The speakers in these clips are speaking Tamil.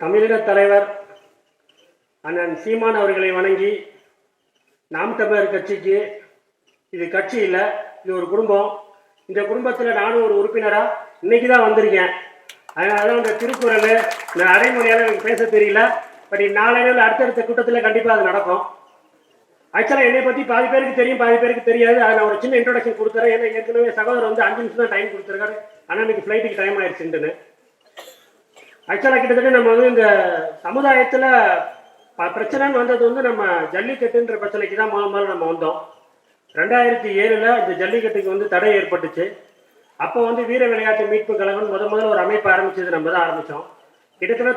தமிழக தலைவர் அண்ணன் சீமான் அவர்களை வணங்கி நாம் தமிழர் கட்சிக்கு இது கட்சி இல்லை, இது ஒரு குடும்பம். இந்த குடும்பத்தில் நானும் ஒரு உறுப்பினராக இன்னைக்கு தான் வந்திருக்கேன். அதனால தான் இந்த திருக்குறள் இந்த அரைமொழியால் எனக்கு பேச தெரியல. பட் நாளையில் அடுத்தடுத்த கூட்டத்தில் கண்டிப்பாக அது நடக்கும். ஆக்சுவலாக என்னை பற்றி பாதி பேருக்கு தெரியும், பாதி பேருக்கு தெரியாது. அதை நான் ஒரு சின்ன இன்ட்ரோடக்ஷன் கொடுத்துறேன். ஏன்னா ஏற்கனவே சகோதரர் வந்து 5 நிமிஷம் தான் டைம் கொடுத்துருக்காரு. ஆனால் இன்னைக்கு ஃப்ளைட்டுக்கு டைம் ஆயிடுச்சுன்னு. ஆக்சுவலாக கிட்டத்தட்ட நம்ம வந்து இந்த சமுதாயத்தில் பிரச்சனைன்னு வந்தது வந்து நம்ம ஜல்லிக்கட்டுன்ற பிரச்சனைக்கு தான் முதல்ல நம்ம வந்தோம். 2007 இந்த ஜல்லிக்கட்டுக்கு வந்து தடை ஏற்பட்டுச்சு. அப்போ வந்து வீர விளையாட்டு மீட்பு கழகம் முதல்ல ஒரு அமைப்பு ஆரம்பிச்சது நம்ம தான் ஆரம்பித்தோம். கிட்டத்தட்ட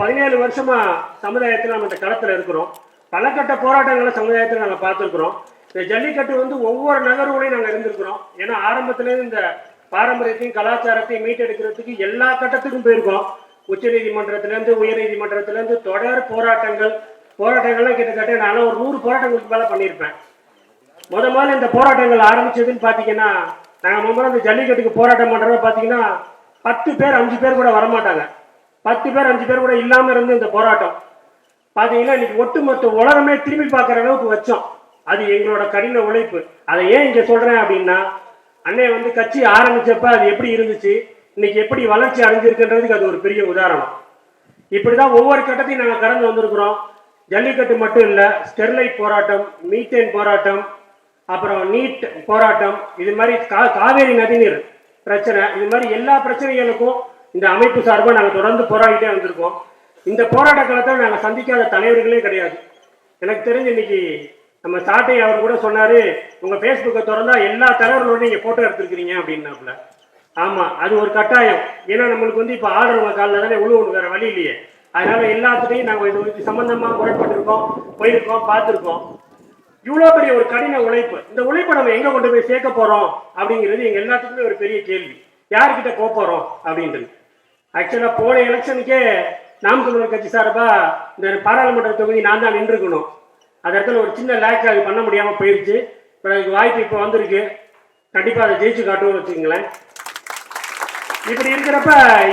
17 வருஷமா சமுதாயத்தில் நம்ம இந்த களத்தில் இருக்கிறோம். பல கட்ட போராட்டங்களை சமுதாயத்தில் நாங்கள் பார்த்துருக்குறோம். இந்த ஜல்லிக்கட்டு வந்து ஒவ்வொரு நகர்வுலையும் நாங்கள் இருந்திருக்கிறோம். ஏன்னா ஆரம்பத்துலேருந்து இந்த பாரம்பரியத்தையும் கலாச்சாரத்தையும் மீட்டெடுக்கிறதுக்கு எல்லா கட்டத்துக்கும் போயிருக்கோம். உச்ச நீதிமன்றத்திலேருந்து உயர் நீதிமன்றத்திலேருந்து தொடர் போராட்டங்கள்லாம் கிட்டத்தட்ட நான் ஒரு 100 போராட்டங்களுக்கு மேலே பண்ணியிருப்பேன். முதல்ல இந்த போராட்டங்கள் ஆரம்பிச்சதுன்னு பார்த்தீங்கன்னா, நாங்கள் முதல்ல இந்த ஜல்லிக்கட்டுக்கு போராட்டம் பண்ணுறத பார்த்தீங்கன்னா 10 பேர் 5 பேர் கூட வரமாட்டாங்க. 10 பேர் 5 பேர் கூட இல்லாமல் இருந்து இந்த போராட்டம் பார்த்தீங்கன்னா இன்னைக்கு ஒட்டுமொத்த உலகமே திரும்பி பார்க்குற அளவுக்கு வச்சோம். அது எங்களோட கடின உழைப்பு. அதை ஏன் இங்கே சொல்கிறேன் அப்படின்னா, அன்னை வந்து கட்சி ஆரம்பிச்சப்ப அது எப்படி இருந்துச்சு, இன்னைக்கு எப்படி வளர்ச்சி அடைஞ்சிருக்குன்றதுக்கு அது ஒரு பெரிய உதாரணம். இப்படிதான் ஒவ்வொரு கட்டத்தையும் நாங்கள் கடந்து வந்திருக்கிறோம். ஜல்லிக்கட்டு மட்டும் இல்லை, ஸ்டெர்லைட் போராட்டம், மீத்தேன் போராட்டம், அப்புறம் நீட் போராட்டம், இது மாதிரி காவேரி நதிநீர் பிரச்சனை, இது மாதிரி எல்லா பிரச்சனைகளுக்கும் இந்த அமைப்பு சார்பாக நாங்கள் தொடர்ந்து போராடிட்டே வந்திருக்கோம். இந்த போராட்ட காலத்தில் நாங்கள் சந்திக்காத தலைவர்களே கிடையாது. எனக்கு தெரிஞ்சு இன்னைக்கு நம்ம சாட்டை அவர் கூட சொன்னாரு, உங்க ஃபேஸ்புக்கை திறந்தா எல்லா தலைவர்களோட நீங்க போட்டோ எடுத்துருக்கிறீங்க அப்படின்னாப்புல. ஆமா, அது ஒரு கட்டாயம். ஏன்னா நம்மளுக்கு வந்து இப்ப ஆர்டர் காலில் தானே உழுவணும், வேற வழி இல்லையே. அதனால எல்லாத்துட்டையும் நாங்கள் இது சம்பந்தமா முறைப்பட்டிருக்கோம், போயிருக்கோம், பார்த்துருக்கோம். இவ்வளோ பெரிய ஒரு கடின உழைப்பு, இந்த உழைப்பை நம்ம எங்க கொண்டு போய் சேர்க்க போறோம் அப்படிங்கிறது எங்க எல்லாத்துக்குமே ஒரு பெரிய கேள்வி. யாருக்கிட்ட போறோம் அப்படின்றது. ஆக்சுவலா போன எலெக்ஷனுக்கே நாம் தமிழர் கட்சி சார்பா இந்த பாராளுமன்ற தொகுதி நான் தான் நின்றுக்கணும். அந்த இடத்துல ஒரு சின்ன லேக் அது பண்ண முடியாமல் போயிடுச்சு. இப்போ அதுக்கு வாய்ப்பு இப்போ வந்திருக்கு. கண்டிப்பாக அதை ஜெயிச்சு காட்டுவோம்னு வச்சுக்கங்களேன். இப்படி இருக்கிறப்ப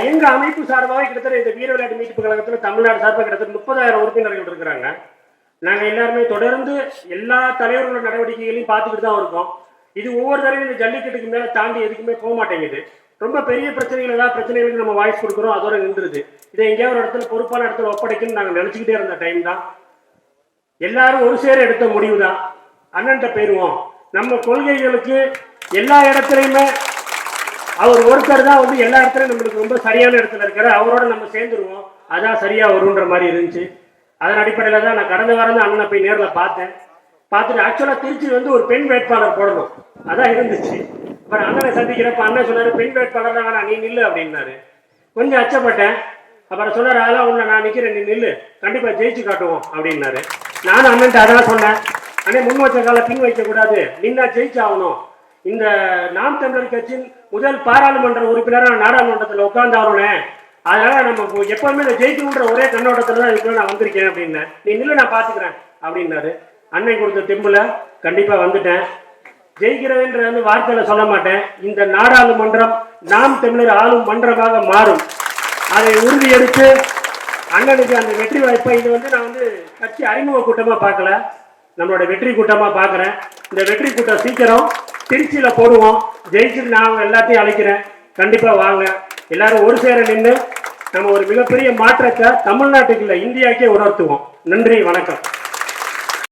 எங்க அமைப்பு சார்பாக கிட்டத்தட்ட இந்த வீர விளையாட்டு மீட்பு கழகத்தில் தமிழ்நாடு சார்பாக கிட்டத்தட்ட 30,000 உறுப்பினர்கள் இருக்கிறாங்க. நாங்கள் எல்லாருமே தொடர்ந்து எல்லா தலைவர்களோட நடவடிக்கைகளையும் பார்த்துக்கிட்டு தான் இருக்கோம். இது ஒவ்வொரு தடவையும் இந்த ஜல்லிக்கட்டுக்கு மேலே தாண்டி எதுக்குமே போக மாட்டேங்குது. ரொம்ப பெரிய பிரச்சனைகள், ஏதாவது பிரச்சனைகளுக்கு நம்ம வாய்ஸ் கொடுக்குறோம், அதோட நின்றுது. இதை எங்கேயாவது ஒரு இடத்துல பொறுப்பான இடத்துல ஒப்படைக்குன்னு நாங்கள் நினச்சிக்கிட்டே இருந்த டைம் தான். எல்லாரும் ஒரு சேர எடுத்த முடிவு தான், அண்ணன்ட்ட போயிடுவோம். நம்ம கொள்கைகளுக்கு எல்லா இடத்துலையுமே அவர் ஒருத்தர் தான் வந்து எல்லா இடத்துலையும் நம்மளுக்கு ரொம்ப சரியான இடத்துல இருக்கிற, அவரோட நம்ம சேர்ந்துருவோம், அதான் சரியா வருன்ற மாதிரி இருந்துச்சு. அதன் அடிப்படையில் தான் நான் கடந்த வாரம் தான் அண்ணனை போய் நேரில் பார்த்துட்டு ஆக்சுவலாக திருச்சி வந்து ஒரு பெண் வேட்பாளர் போடணும், அதான் இருந்துச்சு. அப்புறம் அண்ணனை சந்திக்கிறப்ப அண்ணன் சொன்னார், பெண் வேட்பாளர் தான் வேணாம், நீ நில்லு அப்படின்னாரு. கொஞ்சம் அச்சப்பட்டேன். அப்புறம் சொன்னார், அதெல்லாம் உன்னை நான் நிற்கிறேன், நீ நில்லு, கண்டிப்பாக ஜெயிச்சு காட்டுவோம் அப்படின்னாரு. நானும் அண்ணன்ட்டு அதான் சொன்னேன், அண்ணே முன் வச்ச கால பின் வைக்கக்கூடாது, நின்னா ஜெயிச்சாகணும். இந்த நாம் தமிழர் கட்சியின் முதல் பாராளுமன்ற உறுப்பினராக நாடாளுமன்றத்தில் உட்கார்ந்தாருனே, அதனால நம்ம எப்பவுமே இந்த ஜெயிக்கணுன்ற ஒரே கண்ணோட்டத்தில் தான் இதுக்குள்ள நான் வந்திருக்கேன் அப்படின்னேன். நீ நில்லு, நான் பார்த்துக்கிறேன் அப்படின்னாரு. அன்னை கொடுத்த தெம்புல கண்டிப்பாக வந்துட்டேன். ஜெயிக்கிறதுன்ற வார்த்தையில சொல்ல மாட்டேன். இந்த நாடாளுமன்றம் நாம் தமிழர் ஆளும் மன்றமாக மாறும். அதை உறுதி எடுத்து அண்ணனுக்கு அந்த வெற்றி வாய்ப்பை, இது வந்து நான் வந்து கட்சி அறிமுக கூட்டமாக பார்க்கல, நம்மளோட வெற்றி கூட்டமாக பார்க்குறேன். இந்த வெற்றி கூட்டம் சீக்கிரம் திருச்சியில் போடுவோம். ஜெயிச்சுட்டு நான் எல்லாத்தையும் அழைக்கிறேன், கண்டிப்பாக வாங்க. எல்லாரும் ஒரு சேர நின்று நம்ம ஒரு மிகப்பெரிய மாற்றத்தை தமிழ்நாட்டுக்கு இல்லை, இந்தியாவுக்கே உணர்த்துவோம். நன்றி, வணக்கம்.